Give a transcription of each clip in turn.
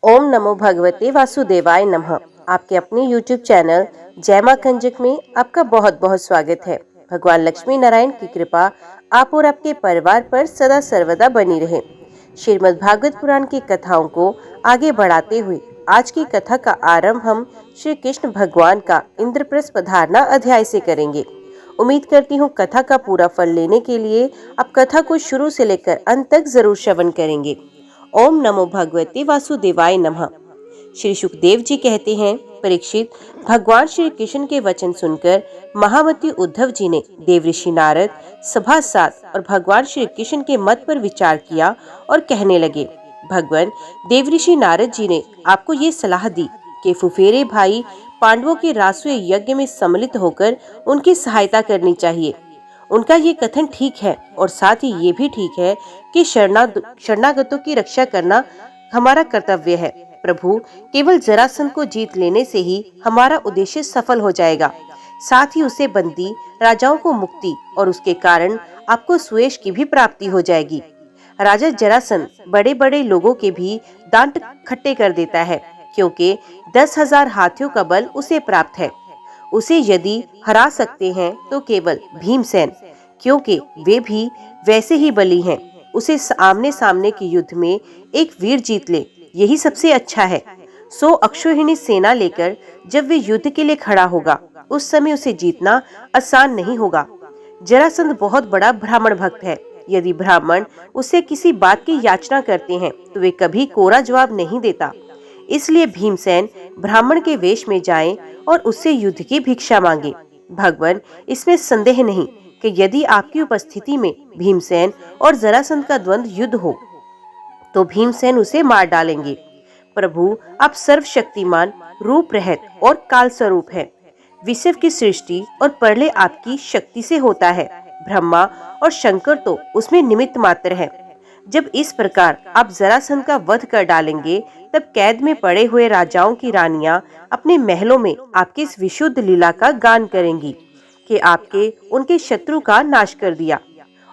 ओम नमो भगवते वासुदेवाय नमः। आपके अपने YouTube चैनल जय मां कंजक में आपका बहुत बहुत स्वागत है। भगवान लक्ष्मी नारायण की कृपा आप और आपके परिवार पर सदा सर्वदा बनी रहे। श्रीमद् भागवत पुराण की कथाओं को आगे बढ़ाते हुए आज की कथा का आरंभ हम श्री कृष्ण भगवान का इंद्रप्रस्थ पधारना अध्याय से करेंगे। उम्मीद करती हूँ कथा का पूरा फल लेने के लिए आप कथा को शुरू से लेकर अंत तक जरूर श्रवण करेंगे। ओम नमो भगवते वासुदेवाय नमः। श्री सुखदेव जी कहते हैं, परीक्षित, भगवान श्री कृष्ण के वचन सुनकर महामती उद्धव जी ने देवऋषि नारद, सभासद और भगवान श्री कृष्ण के मत पर विचार किया और कहने लगे, भगवान देवऋषि नारद जी ने आपको ये सलाह दी कि फुफेरे भाई पांडवों के रासुए यज्ञ में सम्मिलित होकर उनकी सहायता करनी चाहिए। उनका ये कथन ठीक है और साथ ही ये भी ठीक है कि शरणागतों की रक्षा करना हमारा कर्तव्य है। प्रभु, केवल जरासंध को जीत लेने से ही हमारा उद्देश्य सफल हो जाएगा। साथ ही उसे बंदी राजाओं को मुक्ति और उसके कारण आपको सुयश की भी प्राप्ति हो जाएगी। राजा जरासंध बड़े बड़े लोगों के भी दांत खट्टे कर देता है, क्योंकि 10,000 हाथियों का बल उसे प्राप्त है। उसे यदि हरा सकते हैं तो केवल भीमसेन, क्योंकि वे भी वैसे ही बली हैं। उसे आमने सामने के युद्ध में एक वीर जीत ले, यही सबसे अच्छा है। 100 अक्षौहिणी सेना लेकर जब वे युद्ध के लिए खड़ा होगा, उस समय उसे जीतना आसान नहीं होगा। जरासंध बहुत बड़ा ब्राह्मण भक्त है। यदि ब्राह्मण उससे किसी बात की याचना करते हैं तो वे कभी कोरा जवाब नहीं देता। इसलिए भीमसेन ब्राह्मण के वेश में जाएं और उससे युद्ध की भिक्षा मांगे। भगवान, इसमें संदेह नहीं कि यदि आपकी उपस्थिति में भीमसेन और जरासंध का द्वंद्व युद्ध हो तो भीमसेन उसे मार डालेंगे। प्रभु, आप सर्वशक्तिमान, रूप रहित और काल स्वरूप हैं। विश्व की सृष्टि और प्रलय आपकी शक्ति से होता है। ब्रह्मा और शंकर तो उसमें निमित्त मात्र है। जब इस प्रकार आप जरासंध का वध कर डालेंगे, तब कैद में पड़े हुए राजाओं की रानियां अपने महलों में आपकी इस विशुद्ध लीला का गान करेंगी कि आपके उनके शत्रु का नाश कर दिया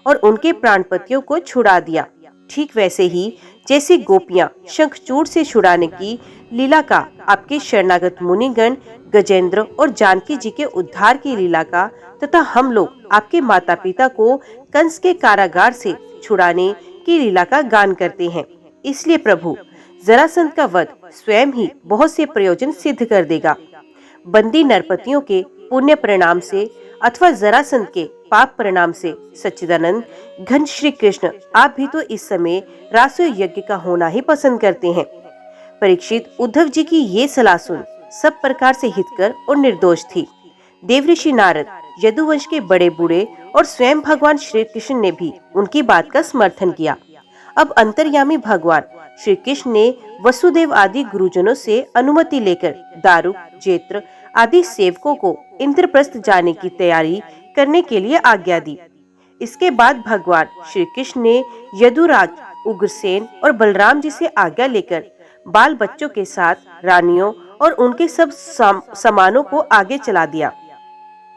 और उनके प्राणपतियों को छुड़ा दिया। ठीक वैसे ही जैसे गोपियां शंखचूड़ से छुड़ाने की लीला का आपके शरणागत मुनिगण गजेंद्र और जानकी जी के उद्धार की लीला का तथा हम लोग आपके माता पिता को कंस के कारागार से छुड़ाने की लीला का गान करते हैं। इसलिए प्रभु, जरासंध का वध स्वयं ही बहुत से प्रयोजन सिद्ध कर देगा। बंदी नरपतियों के पुण्य परिणाम से अथवा जरासंध के पाप परिणाम से सच्चिदानंद घन श्री कृष्ण आप भी तो इस समय रासुय यज्ञ का होना ही पसंद करते हैं। परीक्षित, उद्धव जी की ये सलाह सुन सब प्रकार से हितकर और निर्दोष थी। देवऋषि नारद, यदुवंश के बड़े बूढ़े और स्वयं भगवान श्री कृष्ण ने भी उनकी बात का समर्थन किया। अब अंतर्यामी भगवान श्री कृष्ण ने वसुदेव आदि गुरुजनों से अनुमति लेकर दारुक, जेत्र आदि सेवकों को इंद्रप्रस्थ जाने की तैयारी करने के लिए आज्ञा दी। इसके बाद भगवान श्री कृष्ण ने यदुराज, उग्रसेन और बलराम जी से आज्ञा लेकर बाल बच्चों के साथ रानियों और उनके सब सामानों को आगे चला दिया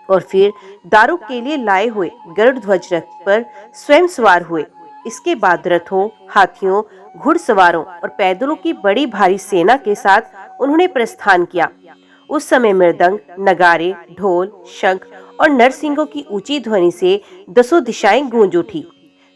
और फिर दारुक के लिए लाए हुए गरुड़ ध्वज रथ पर स्वयं सवार हुए। इसके बाद रथों, हाथियों, घुड़सवारों और पैदलों की बड़ी भारी सेना के साथ उन्होंने प्रस्थान किया। उस समय मृदंग, नगारे, ढोल, शंख और नरसिंगों की ऊंची ध्वनि से 10 दिशाएं गूंज उठी।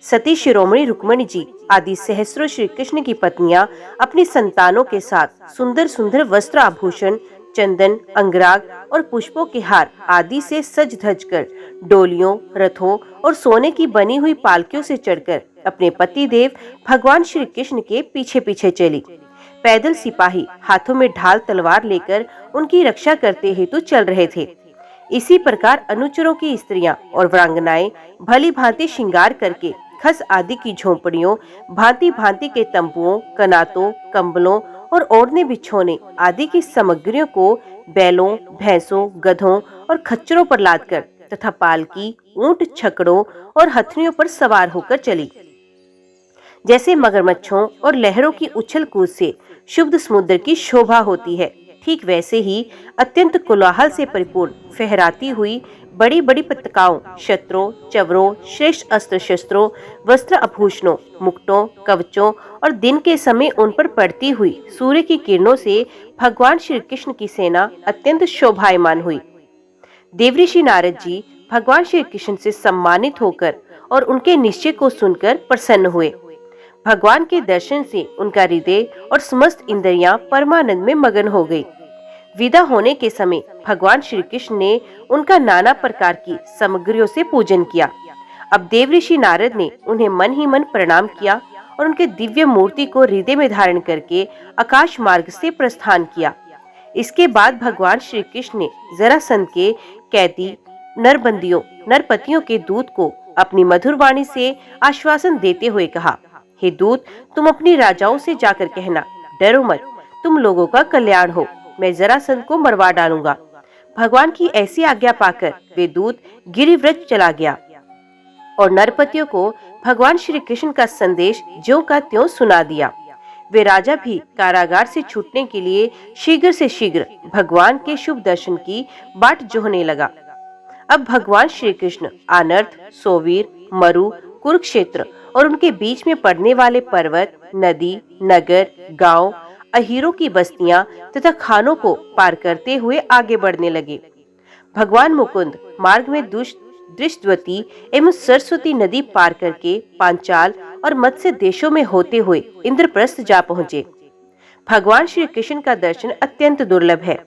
सती शिरोमणि रुक्मणी जी आदि सहस्रों श्री कृष्ण की पत्नियां अपनी संतानों के साथ सुंदर सुंदर वस्त्र आभूषण, चंदन, अंगराग और पुष्पों के हार आदि से सज धज कर डोलियों, रथों और सोने की बनी हुई पालकियों से चढ़कर अपने पति देव भगवान श्री कृष्ण के पीछे पीछे चली। पैदल सिपाही हाथों में ढाल तलवार लेकर उनकी रक्षा करते हेतु चल रहे थे। इसी प्रकार अनुचरों की स्त्रियां और वीरांगनाएं भली भांति श्रृंगार करके खस आदि की झोंपड़ियों, भांति भांति के तंबुओं, कनातों, कंबलों और ओढ़ने बिछोने आदि की सामग्रियों को बैलों, भैंसों, गधों और खच्चरों पर लादकर तथा पालकी, ऊंट, छकड़ों और हथनियों पर सवार होकर चली। जैसे मगरमच्छों और लहरों की उछल कूद से शुद्ध समुद्र की शोभा होती है, ठीक वैसे ही अत्यंत कोलाहल से परिपूर्ण फहराती हुई बड़ी बड़ी पताकाओं, शस्त्रों, चवरों, श्रेष्ठ अस्त्र शस्त्रों, वस्त्र आभूषणों, मुकुटों, कवचों और दिन के समय उन पर पड़ती हुई सूर्य की किरणों से भगवान श्री कृष्ण की सेना अत्यंत शोभायमान हुई। देवऋषि नारद जी भगवान श्री कृष्ण से सम्मानित होकर और उनके निश्चय को सुनकर प्रसन्न हुए। भगवान के दर्शन से उनका हृदय और समस्त इंद्रियां परमानंद में मगन हो गई। विदा होने के समय भगवान श्री कृष्ण ने उनका नाना प्रकार की सामग्रियों से पूजन किया। अब देवऋषि नारद ने उन्हें मन ही मन प्रणाम किया और उनके दिव्य मूर्ति को हृदय में धारण करके आकाश मार्ग से प्रस्थान किया। इसके बाद भगवान श्री कृष्ण ने जरासंध के कैदी नरबंदियों, नरपतियों के दूत को अपनी मधुर वाणी से आश्वासन देते हुए कहा, हे दूत, तुम अपनी राजाओं से जाकर कहना, डरो मत, तुम लोगों का कल्याण हो, मैं जरासंध को मरवा डालूंगा। भगवान की ऐसी आज्ञा पाकर वे दूत गिरिव्रज चला गया और नरपतियों को भगवान श्री कृष्ण का संदेश ज्यों का त्यों सुना दिया। वे राजा भी कारागार से छूटने के लिए शीघ्र से शीघ्र भगवान के शुभ दर्शन की बाट जोहने लगा। अब भगवान श्री कृष्ण अनर्थ, सोवीर, मरु, कुरुक्षेत्र और उनके बीच में पड़ने वाले पर्वत, नदी, नगर, गांव, अहीरों की बस्तियां तथा खानों को पार करते हुए आगे बढ़ने लगे। भगवान मुकुंद मार्ग में दृष्टवती एवं सरस्वती नदी पार करके पांचाल और मत्स्य देशों में होते हुए इंद्रप्रस्थ जा पहुँचे। भगवान श्री कृष्ण का दर्शन अत्यंत दुर्लभ है।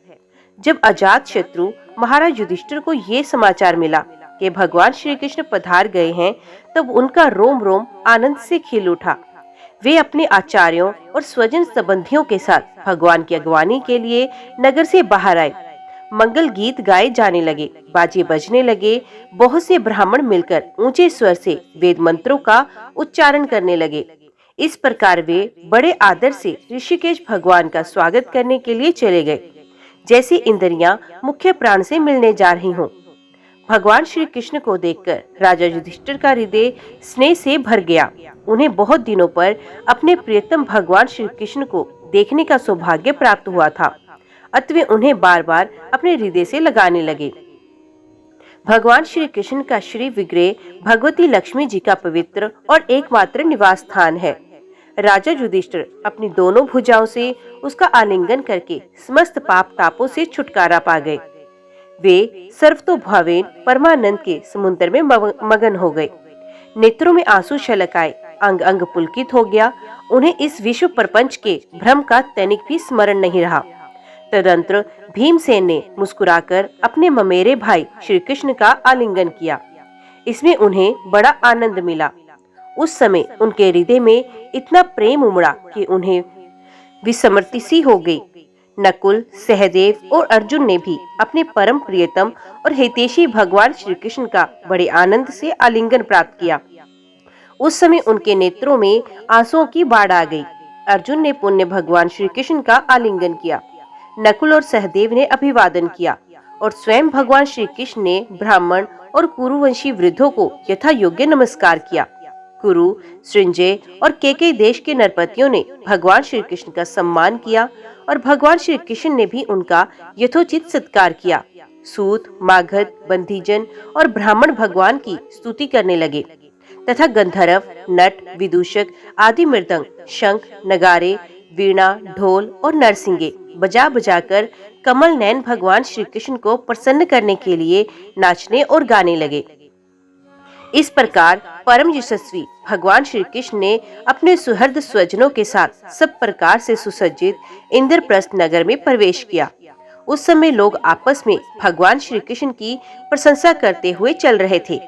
जब अजात शत्रु महाराज युधिष्ठिर को ये समाचार मिला कि भगवान श्री कृष्ण पधार गए हैं, तब उनका रोम रोम आनंद से खिल उठा। वे अपने आचार्यों और स्वजन संबंधियों के साथ भगवान की अगवानी के लिए नगर से बाहर आए। मंगल गीत गाए जाने लगे, बाजे बजने लगे। बहुत से ब्राह्मण मिलकर ऊंचे स्वर से वेद मंत्रों का उच्चारण करने लगे। इस प्रकार वे बड़े आदर से ऋषिकेश भगवान का स्वागत करने के लिए चले गए, जैसे इंद्रियां मुख्य प्राण से मिलने जा रही हों। भगवान श्री कृष्ण को देखकर राजा युधिष्ठिर का हृदय स्नेह से भर गया। उन्हें बहुत दिनों पर अपने प्रियतम भगवान श्री कृष्ण को देखने का सौभाग्य प्राप्त हुआ था, अतः वे उन्हें बार बार अपने हृदय से लगाने लगे। भगवान श्री कृष्ण का श्री विग्रह भगवती लक्ष्मी जी का पवित्र और एकमात्र निवास स्थान है। राजा युधिष्ठिर अपनी दोनों भुजाओं से उसका आलिंगन करके समस्त पाप तापों से छुटकारा पा गए। वे सर्वतोभावेन परमानंद के समुद्र में मगन हो गए। नेत्रों में आंसू छलक आए, अंग अंग पुलकित हो गया। उन्हें इस विश्व प्रपंच के भ्रम का तनिक भी स्मरण नहीं रहा। तदंतर भीमसेन ने मुस्कुराकर अपने ममेरे भाई श्री कृष्ण का आलिंगन किया। इसमें उन्हें बड़ा आनंद मिला। उस समय उनके हृदय में इतना प्रेम उमड़ा कि उन्हें विस्मृति सी हो गई। नकुल, सहदेव और अर्जुन ने भी अपने परम प्रियतम और हितैषी भगवान श्री कृष्ण का बड़े आनंद से आलिंगन प्राप्त किया। उस समय उनके नेत्रों में आंसुओं की बाढ़ आ गई। अर्जुन ने पुण्य भगवान श्री कृष्ण का आलिंगन किया। नकुल और सहदेव ने अभिवादन किया और स्वयं भगवान श्री कृष्ण ने ब्राह्मण और कुरुवंशी वृद्धों को यथा योग्य नमस्कार किया। कुरु, सृंजय और केकई देश के नरपतियों ने भगवान श्री कृष्ण का सम्मान किया और भगवान श्री कृष्ण ने भी उनका यथोचित सत्कार किया। सूत, मागध, बंधीजन और ब्राह्मण भगवान की स्तुति करने लगे तथा गंधर्व, नट, विदूषक आदि मृदंग, शंख, नगारे, वीणा, ढोल और नरसिंगे बजा बजाकर कमल नयन भगवान श्री कृष्ण को प्रसन्न करने के लिए नाचने और गाने लगे। इस प्रकार परम यशस्वी भगवान श्री कृष्ण ने अपने सुहृद स्वजनों के साथ सब प्रकार से सुसज्जित इंद्रप्रस्थ नगर में प्रवेश किया। उस समय लोग आपस में भगवान श्री कृष्ण की प्रशंसा करते हुए चल रहे थे।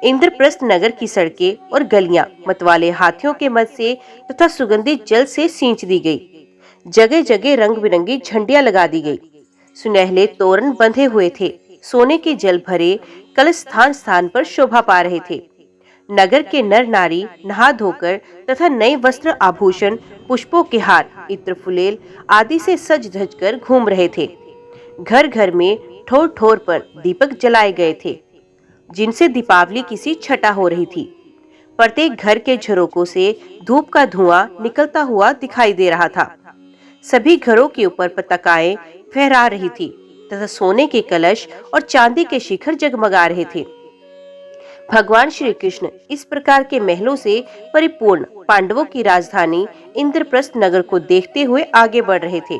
इंद्रप्रस्थ नगर की सड़कें और गलियां मतवाले हाथियों के मद से तथा सुगंधित जल से सींच दी गई। जगह जगह रंग बिरंगी झंडियां लगा दी गई। सुनहले तोरण बंधे हुए थे। सोने के जल भरे कलश स्थान स्थान पर शोभा पा रहे थे। नगर के नर नारी नहा धोकर तथा नए वस्त्र, आभूषण, पुष्पों के हार, इत्र फुलेल आदि से सज धज कर घूम रहे थे। घर घर में ठोर ठोर पर दीपक जलाए गए थे, जिनसे दीपावली किसी छटा हो रही थी। प्रत्येक घर के झरोकों से धूप का धुआं निकलता हुआ दिखाई दे रहा था। सभी घरों के ऊपर पताकाएं फहरा रही थी तथा सोने के कलश और चांदी के शिखर जगमगा रहे थे। भगवान श्री कृष्ण इस प्रकार के महलों से परिपूर्ण पांडवों की राजधानी इंद्रप्रस्थ नगर को देखते हुए आगे बढ़ रहे थे।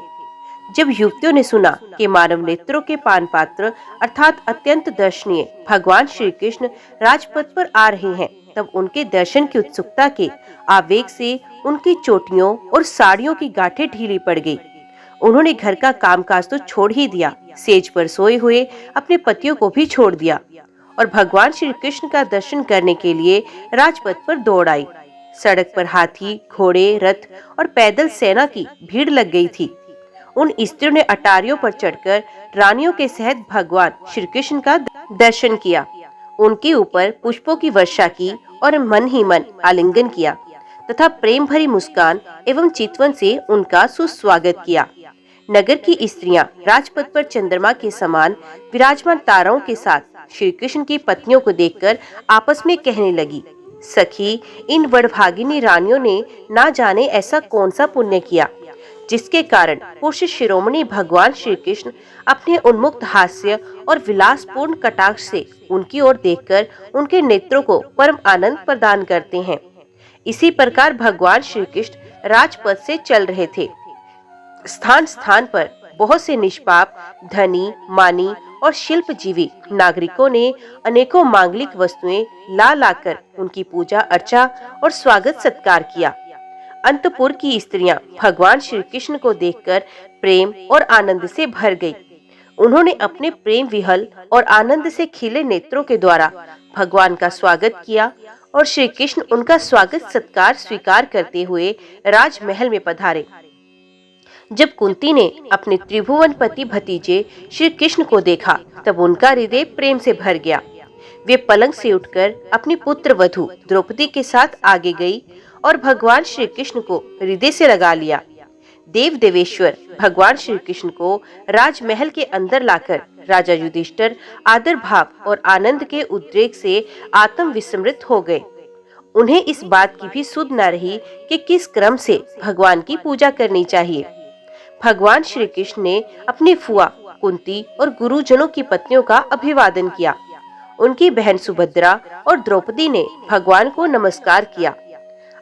जब युवतियों ने सुना कि मानव नेत्रों के पान पात्र अर्थात अत्यंत दर्शनीय भगवान श्री कृष्ण राजपथ पर आ रहे हैं, तब उनके दर्शन की उत्सुकता के आवेग से उनकी चोटियों और साड़ियों की गांठें ढीली पड़ गई। उन्होंने घर का कामकाज तो छोड़ ही दिया, सेज पर सोए हुए अपने पतियों को भी छोड़ दिया और भगवान श्री कृष्ण का दर्शन करने के लिए राजपथ पर दौड़ आई। सड़क पर हाथी, घोड़े, रथ और पैदल सेना की भीड़ लग गई थी। उन स्त्रियों ने अटारियों पर चढ़कर रानियों के सहित भगवान श्री कृष्ण का दर्शन किया, उनके ऊपर पुष्पों की वर्षा की और मन ही मन आलिंगन किया तथा प्रेम भरी मुस्कान एवं चितवन से उनका सुस्वागत किया। नगर की स्त्रियां राजपथ पर चंद्रमा के समान विराजमान ताराओं के साथ श्री कृष्ण की पत्नियों को देखकर आपस में कहने लगी, सखी, इन वडभागिनी रानियों ने ना जाने ऐसा कौन सा पुण्य किया जिसके कारण पुरुष शिरोमणि भगवान श्री कृष्ण अपने उन्मुक्त हास्य और विलासपूर्ण कटाक्ष से उनकी ओर देखकर उनके नेत्रों को परम आनंद प्रदान करते हैं। इसी प्रकार भगवान श्री कृष्ण राजपथ से चल रहे थे। स्थान स्थान पर बहुत से निष्पाप, धनी, मानी और शिल्पजीवी नागरिकों ने अनेकों मांगलिक वस्तुएं ला लाकर उनकी पूजा अर्चा और स्वागत सत्कार किया। अंतपुर की स्त्रियां भगवान श्री कृष्ण को देखकर प्रेम और आनंद से भर गई। उन्होंने अपने प्रेम विहल और आनंद से खिले नेत्रों के द्वारा भगवान का स्वागत किया और श्री कृष्ण उनका स्वागत सत्कार स्वीकार करते हुए राजमहल में पधारे। जब कुंती ने अपने त्रिभुवन पति भतीजे श्री कृष्ण को देखा, तब उनका हृदय प्रेम से भर गया। वे पलंग से उठकर अपनी पुत्र वधू द्रौपदी के साथ आगे गई और भगवान श्री कृष्ण को हृदय से लगा लिया। देव देवेश्वर भगवान श्री कृष्ण को राजमहल के अंदर लाकर राजा युधिष्ठिर आदर भाव और आनंद के उद्रेक से आत्म विस्मृत हो गए। उन्हें इस बात की भी सुध न रही कि किस क्रम से भगवान की पूजा करनी चाहिए। भगवान श्री कृष्ण ने अपनी फुआ कुंती और गुरुजनों की पत्नियों का अभिवादन किया। उनकी बहन सुभद्रा और द्रौपदी ने भगवान को नमस्कार किया।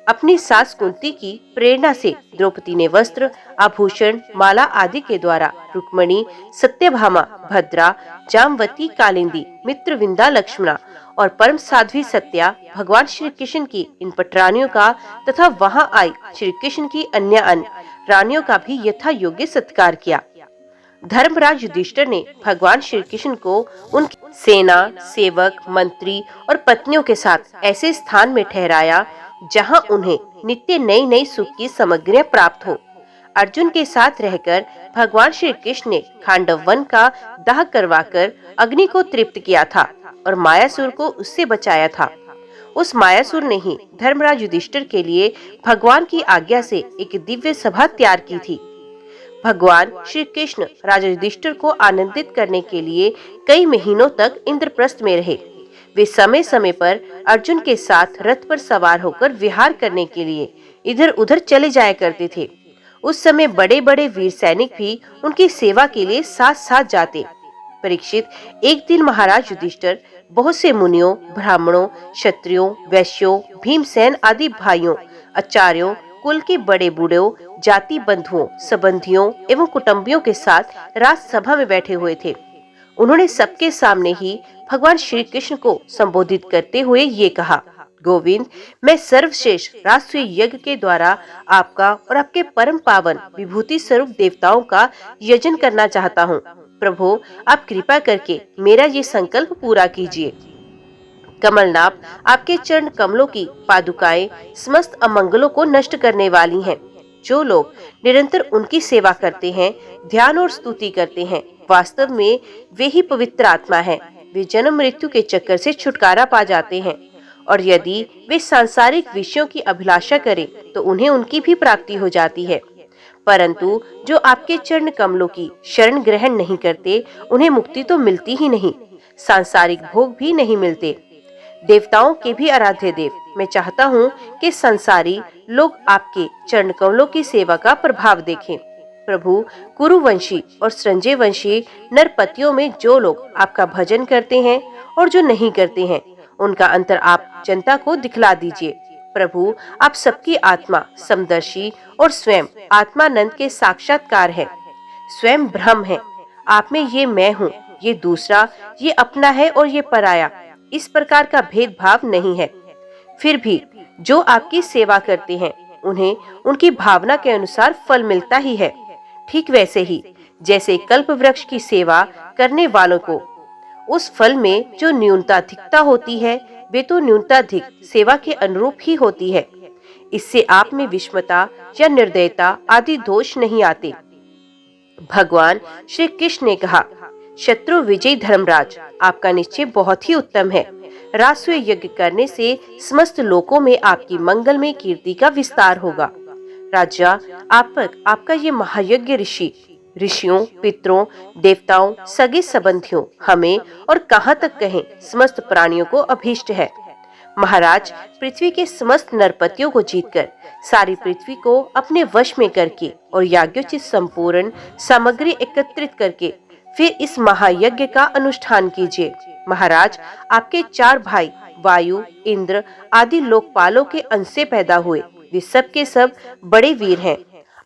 अपनी सास कुंती की प्रेरणा से द्रौपदी ने वस्त्र, आभूषण, माला आदि के द्वारा रुक्मणी, सत्यभामा, भद्रा, जामवती, कालिंदी, मित्रविंदा, लक्ष्मणा और परम साध्वी सत्या भगवान श्री कृष्ण की इन पटरानियों का तथा वहां आई श्री कृष्ण की अन्य रानियों का भी यथा योग्य सत्कार किया। धर्मराज युधिष्ठिर ने भगवान श्री कृष्ण को उनकी सेना, सेवक, मंत्री और पत्नियों के साथ ऐसे स्थान में ठहराया जहां उन्हें नित्य नई नई सुख की सामग्रियां प्राप्त हो। अर्जुन के साथ रहकर भगवान श्री कृष्ण ने खांडव वन का दाह करवाकर अग्नि को तृप्त किया था और मायासुर को उससे बचाया था। उस मायासुर ने ही धर्मराज युधिष्ठिर के लिए भगवान की आज्ञा से एक दिव्य सभा तैयार की थी। भगवान श्री कृष्ण राजा युधिष्ठिर को आनंदित करने के लिए कई महीनों तक इंद्रप्रस्थ में रहे। वे समय समय पर अर्जुन के साथ रथ पर सवार होकर विहार करने के लिए इधर उधर चले जाया करते थे। उस समय बड़े बड़े वीर सैनिक भी उनकी सेवा के लिए साथ साथ जाते। परीक्षित, एक दिन महाराज युधिष्ठिर बहुत से मुनियों, ब्राह्मणों, क्षत्रियों, वैश्यों, भीमसेन आदि भाइयों, आचार्यों, कुल के बड़े बूढ़ों, जाति बंधुओं, संबंधियों एवं कुटुंबियों के साथ राजसभा में बैठे हुए थे। उन्होंने सबके सामने ही भगवान श्री कृष्ण को संबोधित करते हुए ये कहा, गोविंद, मैं सर्वश्रेष्ठ राष्ट्रीय यज्ञ के द्वारा आपका और आपके परम पावन विभूति स्वरूप देवताओं का यजन करना चाहता हूँ। प्रभु, आप कृपा करके मेरा ये संकल्प पूरा कीजिए। कमलनाभ, आपके चरण कमलों की पादुकाएं समस्त अमंगलों को नष्ट करने वाली हैं। जो लोग निरंतर उनकी सेवा करते हैं, ध्यान और स्तुति करते हैं, वास्तव में वे ही पवित्र आत्मा हैं। वे जन्म मृत्यु के चक्कर से छुटकारा पा जाते हैं और यदि वे सांसारिक विषयों की अभिलाषा करें तो उन्हें उनकी भी प्राप्ति हो जाती है। परंतु जो आपके चरण कमलों की शरण ग्रहण नहीं करते, उन्हें मुक्ति तो मिलती ही नहीं, सांसारिक भोग भी नहीं मिलते। देवताओं के भी आराध्य देव, मैं चाहता हूँ कि संसारी लोग आपके चरण कमलों की सेवा का प्रभाव देखें। प्रभु, कुरुवंशी और संजय वंशी नरपतियों में जो लोग आपका भजन करते हैं और जो नहीं करते हैं, उनका अंतर आप जनता को दिखला दीजिए। प्रभु, आप सबकी आत्मा समदर्शी और स्वयं आत्मानंद के साक्षात्कार है। स्वयं ब्रह्म है। आप में ये मैं हूँ, ये दूसरा, ये अपना है और ये पराया, इस प्रकार का भेदभाव नहीं है। फिर भी जो आपकी सेवा करते हैं, उन्हें उनकी भावना के अनुसार फल मिलता ही है। ठीक वैसे ही जैसे कल्प वृक्ष की सेवा करने वालों को उस फल में जो न्यूनताधिकता होती है, वे तो न्यूनताधिक सेवा के अनुरूप ही होती है। इससे आप में विषमता या निर्दयता आदि दोष नहीं आते। भगवान श्री कृष्ण ने कहा, शत्रु विजय धर्मराज, आपका निश्चय बहुत ही उत्तम है। राजसूय यज्ञ करने से समस्त लोकों में आपकी मंगलमय कीर्ति का विस्तार होगा। राजा, आपका ये महायज्ञ ऋषियों, पितरों, देवताओं, सगे संबंधियों, हमें और कहां तक कहें समस्त प्राणियों को अभीष्ट है। महाराज, पृथ्वी के समस्त नरपतियों को जीतकर सारी पृथ्वी को अपने वश में करके और याज्ञोचित संपूर्ण सामग्री एकत्रित करके फिर इस महायज्ञ का अनुष्ठान कीजिए। महाराज, आपके 4 भाई वायु, इंद्र आदि लोकपालों के अंश से पैदा हुए, वे सब के सब बड़े वीर हैं।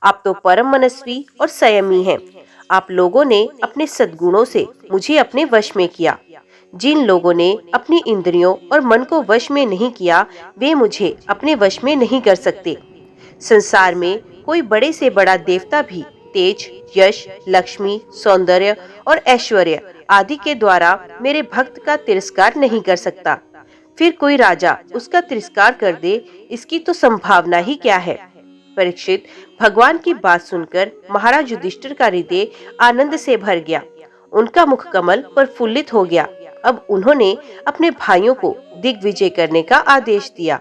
आप तो परम मनस्वी और संयमी हैं। आप लोगों ने अपने सद्गुणों से मुझे अपने वश में किया। जिन लोगों ने अपनी इंद्रियों और मन को वश में नहीं किया, वे मुझे अपने वश में नहीं कर सकते। संसार में कोई बड़े से बड़ा देवता भी तेज, यश, लक्ष्मी, सौंदर्य और ऐश्वर्य आदि के द्वारा मेरे भक्त का तिरस्कार नहीं कर सकता। फिर कोई राजा उसका तिरस्कार कर दे, इसकी तो संभावना ही क्या है। परीक्षित, भगवान की बात सुनकर महाराज युधिष्ठिर का हृदय आनंद से भर गया। उनका मुख कमल प्रफुल्लित हो गया। अब उन्होंने अपने भाइयों को दिग्विजय करने का आदेश दिया।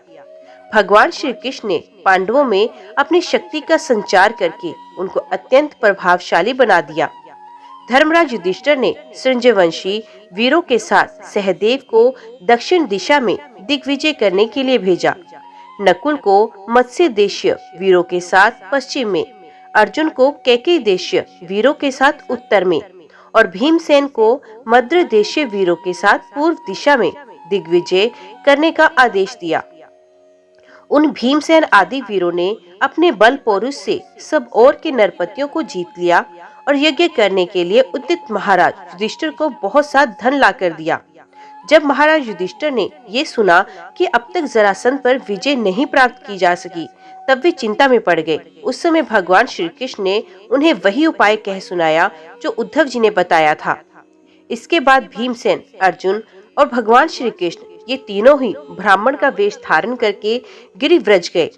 भगवान श्री कृष्ण ने पांडवों में अपनी शक्ति का संचार करके उनको अत्यंत प्रभावशाली बना दिया। धर्मराज युधिष्ठिर ने संजयवंशी वीरों के साथ सहदेव को दक्षिण दिशा में दिग्विजय करने के लिए भेजा, नकुल को मत्स्य देशीय वीरों के साथ पश्चिम में, अर्जुन को कैकेयी देशीय वीरों के साथ उत्तर में और भीमसेन को मद्र देशीय वीरों के साथ पूर्व दिशा में दिग्विजय करने का आदेश दिया। उन भीमसेन आदि वीरों ने अपने बल पौरुष से सब और के नरपतियों को जीत लिया और यज्ञ करने के लिए उद्यत महाराज युधिष्ठिर को बहुत सा धन ला कर दिया। जब महाराज युधिष्ठिर ने ये सुना कि अब तक जरासंध पर विजय नहीं प्राप्त की जा सकी, तब वे चिंता में पड़ गए। उस समय भगवान श्री कृष्ण ने उन्हें वही उपाय कह सुनाया जो उद्धव जी ने बताया था। इसके बाद भीमसेन, अर्जुन और भगवान श्री कृष्ण ये तीनों ही ब्राह्मण का वेश धारण करके गिरिव्रज गए।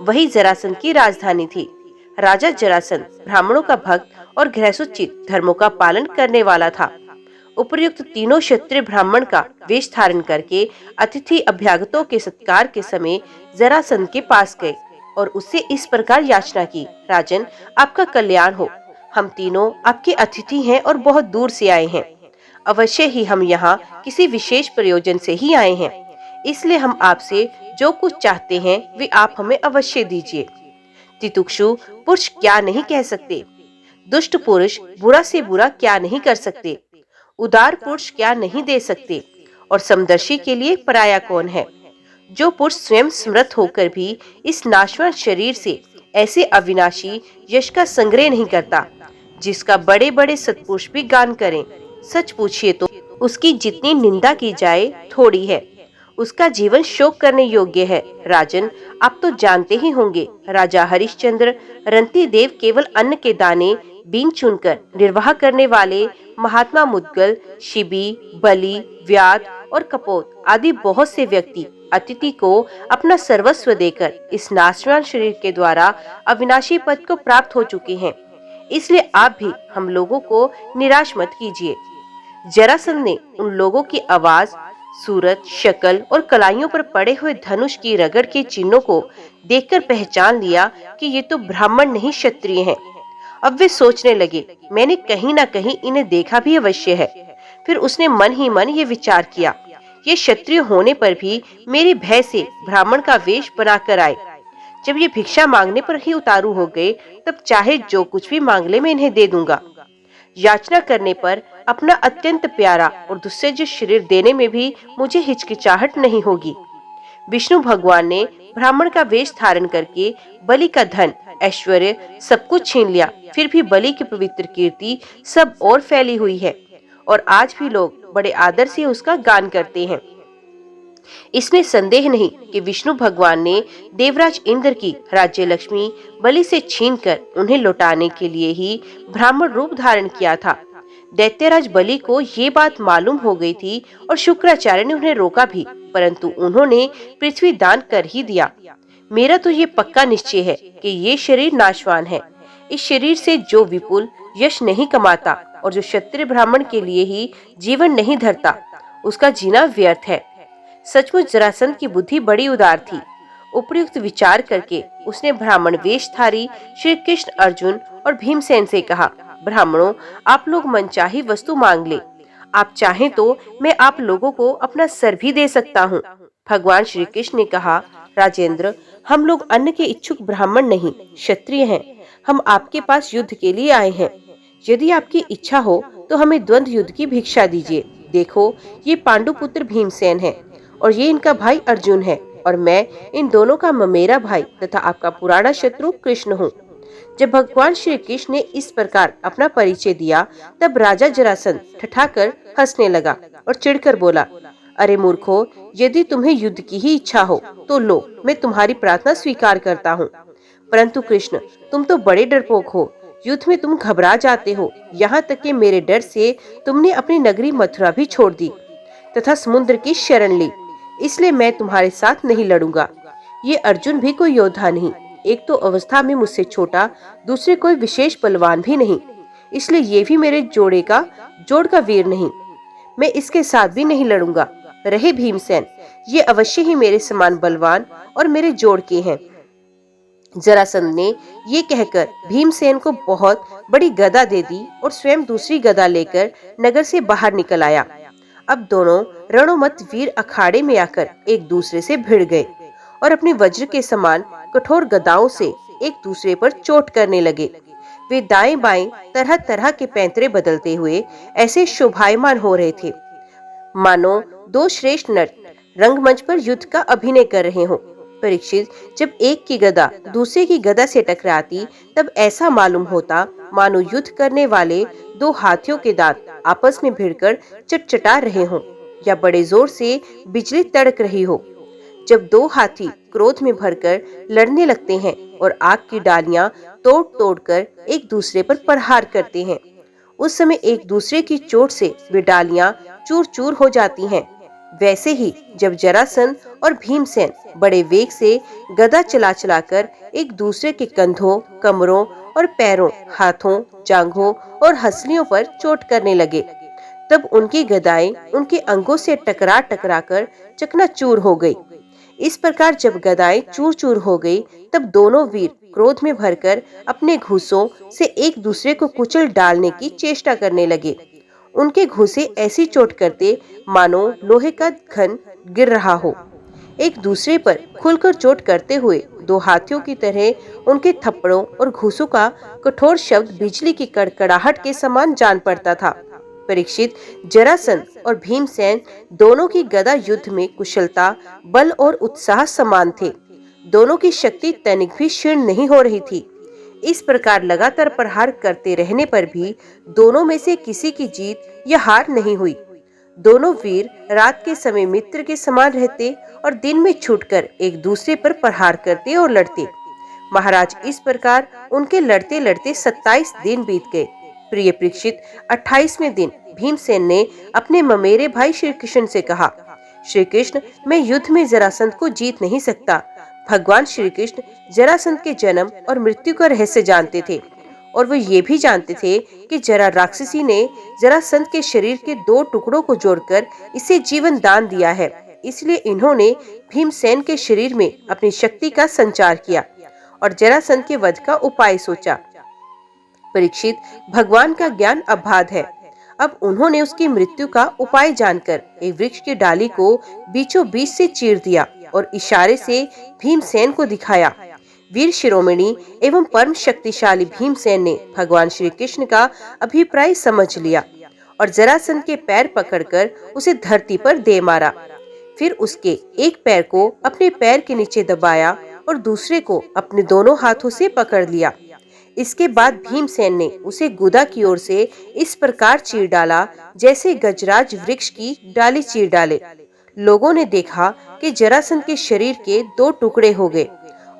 वही जरासंध की राजधानी थी। राजा जरासंध ब्राह्मणों का भक्त और गृहसुचित धर्मों का पालन करने वाला था। उपर्युक्त तीनों क्षत्रिय ब्राह्मण का वेश धारण करके अतिथि अभ्यागतों के सत्कार के समय जरासंध के पास गए और उससे इस प्रकार याचना की, राजन, आपका कल्याण हो। हम तीनों आपके अतिथि हैं और बहुत दूर से आए हैं। अवश्य ही हम यहाँ किसी विशेष प्रयोजन से ही आए हैं, इसलिए हम आपसे जो कुछ चाहते हैं वे आप हमें अवश्य दीजिए। तितुक्षु पुरुष क्या नहीं कह सकते, दुष्ट पुरुष बुरा से बुरा क्या नहीं कर सकते, उदार पुरुष क्या नहीं दे सकते, और समदर्शी के लिए पराया कौन है। जो पुरुष स्वयं समृद्ध होकर भी इस नाशवान शरीर से ऐसे अविनाशी यश का संग्रह नहीं करता, जिसका बड़े बड़े सत्पुरुष भी गान करें, सच पूछिए तो उसकी जितनी निंदा की जाए थोड़ी है। उसका जीवन शोक करने योग्य है। राजन, आप तो जानते ही होंगे, राजा हरिश्चंद्र रंती देव केवल अन्न के दाने बीन चुनकर निर्वाह करने वाले महात्मा मुद्गल, शिबी, बलि, व्याध और कपोत आदि बहुत से व्यक्ति अतिथि को अपना सर्वस्व देकर इस नाशवान शरीर के द्वारा अविनाशी पद को प्राप्त हो चुके हैं। इसलिए आप भी हम लोगों को निराश मत कीजिए। जरासंध ने उन लोगों की आवाज, सूरत, शक्ल और कलाइयों पर पड़े हुए धनुष की रगड़ के चिन्हों को देखकर पहचान लिया कि ये तो ब्राह्मण नहीं क्षत्रिय हैं। अब वे सोचने लगे, मैंने कहीं ना कहीं इन्हें देखा भी अवश्य है। फिर उसने मन ही मन ये विचार किया, ये क्षत्रिय होने पर भी मेरे भय से ब्राह्मण का वेश बनाकर आए। जब ये भिक्षा मांगने पर ही उतारू हो गए, तब चाहे जो कुछ भी मांग ले मैं इन्हें दे दूंगा। याचना करने पर अपना अत्यंत प्यारा और दुस्सज्य शरीर देने में भी मुझे हिचकिचाहट नहीं होगी। विष्णु भगवान ने ब्राह्मण का वेश धारण करके बलि का धन, ऐश्वर्य सब कुछ छीन लिया, फिर भी बलि की पवित्र कीर्ति सब और फैली हुई है और आज भी लोग बड़े आदर से उसका गान करते हैं। इसमें संदेह नहीं कि विष्णु भगवान ने देवराज इंद्र की राज्य लक्ष्मी बलि से छीनकर उन्हें लौटाने के लिए ही ब्राह्मण रूप धारण किया था। दैत्यराज बलि को ये बात मालूम हो गई थी और शुक्राचार्य ने उन्हें रोका भी, परंतु उन्होंने पृथ्वी दान कर ही दिया। मेरा तो ये पक्का निश्चय है कि ये शरीर नाशवान है। इस शरीर से जो विपुल यश नहीं कमाता और जो क्षत्रिय ब्राह्मण के लिए ही जीवन नहीं धरता, उसका जीना व्यर्थ है। सचमुच जरासंध की बुद्धि बड़ी उदार थी। उपयुक्त विचार करके उसने ब्राह्मण वेशधारी श्री कृष्ण, अर्जुन और भीमसेन से कहा, ब्राह्मणों, आप लोग मनचाही वस्तु मांग ले। आप चाहें तो मैं आप लोगों को अपना सर भी दे सकता हूँ। भगवान श्री कृष्ण ने कहा, राजेंद्र, हम लोग अन्न के इच्छुक ब्राह्मण नहीं, क्षत्रिय हैं। हम आपके पास युद्ध के लिए आए हैं। यदि आपकी इच्छा हो तो हमें द्वंद्व युद्ध की भिक्षा दीजिए। देखो, ये पांडुपुत्र भीमसेन है और ये इनका भाई अर्जुन है और मैं इन दोनों का ममेरा भाई तथा आपका पुराना शत्रु कृष्ण हूँ। जब भगवान श्री कृष्ण ने इस प्रकार अपना परिचय दिया, तब राजा जरासंध ठठाकर हंसने लगा और चिढ़कर बोला, अरे मूर्खो, यदि तुम्हें युद्ध की ही इच्छा हो तो लो, मैं तुम्हारी प्रार्थना स्वीकार करता हूँ। परंतु कृष्ण, तुम तो बड़े डरपोक हो। युद्ध में तुम घबरा जाते हो, यहाँ तक कि मेरे डर से तुमने अपनी नगरी मथुरा भी छोड़ दी तथा समुद्र की शरण ली। इसलिए मैं तुम्हारे साथ नहीं लड़ूंगा। ये अर्जुन भी कोई योद्धा नहीं, एक तो अवस्था में मुझसे छोटा, दूसरे कोई विशेष बलवान भी नहीं, इसलिए ये भी मेरे जोड़ का वीर नहीं। मैं इसके साथ भी नहीं लड़ूंगा। रहे भीमसेन, ये अवश्य ही मेरे समान बलवान और मेरे जोड़ के हैं। जरासंध ने ये कहकर भीमसेन को बहुत बड़ी गदा दे दी और स्वयं दूसरी गदा लेकर नगर से बाहर निकल आया। अब दोनों रणोमत वीर अखाड़े में आकर एक दूसरे से भिड़ गए और अपनी वज्र के समान कठोर गदाओं से एक दूसरे पर चोट करने लगे। वे दाएं बाएं तरह तरह के पैंतरे बदलते हुए ऐसे शोभायमान हो रहे थे मानो दो श्रेष्ठ नट रंगमंच पर युद्ध का अभिनय कर रहे हों। परीक्षित, जब एक की गदा दूसरे की गदा से टकराती, तब ऐसा मालूम होता मानो युद्ध करने वाले दो हाथियों के दांत आपस में भिड़कर चटचटा रहे हों या बड़े जोर से बिजली तड़क रही हो। जब दो हाथी क्रोध में भरकर लड़ने लगते हैं और आग की डालियां तोड़ तोड़कर एक दूसरे पर प्रहार करते हैं, उस समय एक दूसरे की चोट से वे डालियां चूर चूर हो जाती हैं। वैसे ही जब जरासंध और भीमसेन बड़े वेग से गदा चला चलाकर एक दूसरे के कंधों, कमरों और पैरों, हाथों, जांघों और हंसलियों पर चोट करने लगे, तब उनकी गदाएं उनके अंगों से टकरा टकरा कर चकनाचूर हो गई। इस प्रकार जब गदाएं चूर चूर हो गई, तब दोनों वीर क्रोध में भरकर अपने घूंसों से एक दूसरे को कुचल डालने की चेष्टा करने लगे। उनके घूंसे ऐसी चोट करते मानो लोहे का घन गिर रहा हो। एक दूसरे पर खुलकर चोट करते हुए दो हाथियों की तरह उनके थप्पड़ों और घूंसों का कठोर शब्द बिजली की कड़कड़ाहट के समान जान पड़ता था। परीक्षित, जरासंध और भीमसेन दोनों की गदा युद्ध में कुशलता, बल और उत्साह समान थे। दोनों की शक्ति तनिक भी क्षीण नहीं हो रही थी। इस प्रकार लगातार प्रहार करते रहने पर भी दोनों में से किसी की जीत या हार नहीं हुई। दोनों वीर रात के समय मित्र के समान रहते और दिन में छूटकर एक दूसरे पर प्रहार करते और लड़ते। महाराज, इस प्रकार उनके लड़ते लड़ते 27 दिन बीत गए। प्रिय परीक्षित, 28वें दिन भीमसेन ने अपने ममेरे भाई श्री कृष्ण से कहा, श्री कृष्ण, मैं युद्ध में जरासंध को जीत नहीं सकता। भगवान श्री कृष्ण जरासंध के जन्म और मृत्यु का रहस्य जानते थे और वो ये भी जानते थे कि जरा राक्षसी ने जरासंध के शरीर के 2 टुकड़ों को जोड़कर इसे जीवन दान दिया है। इसलिए इन्होंने भीमसेन के शरीर में अपनी शक्ति का संचार किया और जरासंध के वध का उपाय सोचा। परीक्षित, भगवान का ज्ञान अबाध है। अब उन्होंने उसकी मृत्यु का उपाय जानकर एक वृक्ष की डाली को बीचों बीच से चीर दिया और इशारे से भीमसेन को दिखाया। वीर शिरोमणि एवं परम शक्तिशाली भीमसेन ने भगवान श्री कृष्ण का अभिप्राय समझ लिया और जरासंध के पैर पकड़कर उसे धरती पर दे मारा। फिर उसके एक पैर को अपने पैर के नीचे दबाया और दूसरे को अपने दोनों हाथों से पकड़ लिया। इसके बाद भीमसेन ने उसे गुदा की ओर से इस प्रकार चीर डाला जैसे गजराज वृक्ष की डाली चीर डाले। लोगों ने देखा कि जरासंध के शरीर के 2 टुकड़े हो गए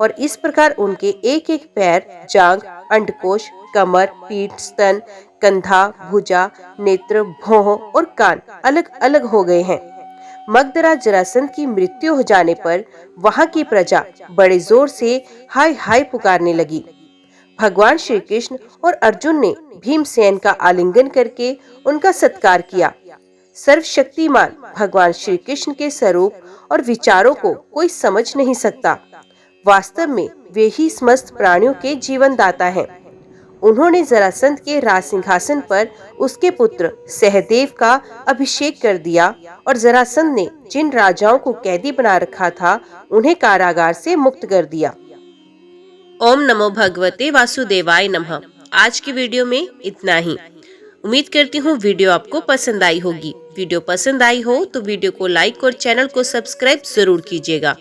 और इस प्रकार उनके एक एक पैर, जांघ, अंडकोश, कमर, पीठ, स्तन, कंधा, भुजा, नेत्र, भौं और कान अलग अलग हो गए हैं। मगधराज जरासंध की मृत्यु हो जाने पर वहां की प्रजा बड़े जोर से हाय हाय पुकारने लगी। भगवान श्री कृष्ण और अर्जुन ने भीमसेन का आलिंगन करके उनका सत्कार किया। सर्वशक्तिमान भगवान श्री कृष्ण के स्वरूप और विचारों को कोई समझ नहीं सकता। वास्तव में वे ही समस्त प्राणियों के जीवन दाता हैं। उन्होंने जरासंध के राज सिंहासन पर उसके पुत्र सहदेव का अभिषेक कर दिया और जरासंध ने जिन राजाओं को कैदी बना रखा था उन्हें कारागार से मुक्त कर दिया। ओम नमो भगवते वासुदेवाय नमः। आज की वीडियो में इतना ही। उम्मीद करती हूँ वीडियो आपको पसंद आई होगी। वीडियो पसंद आई हो तो वीडियो को लाइक और चैनल को सब्सक्राइब जरूर कीजिएगा।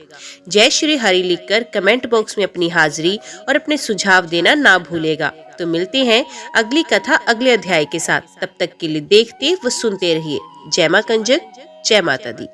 जय श्री हरि लिखकर कमेंट बॉक्स में अपनी हाजिरी और अपने सुझाव देना ना भूलेगा। तो मिलते हैं अगली कथा अगले अध्याय के साथ। तब तक के लिए देखते व सुनते रहिए। जय मां कंजक, जय माता दी।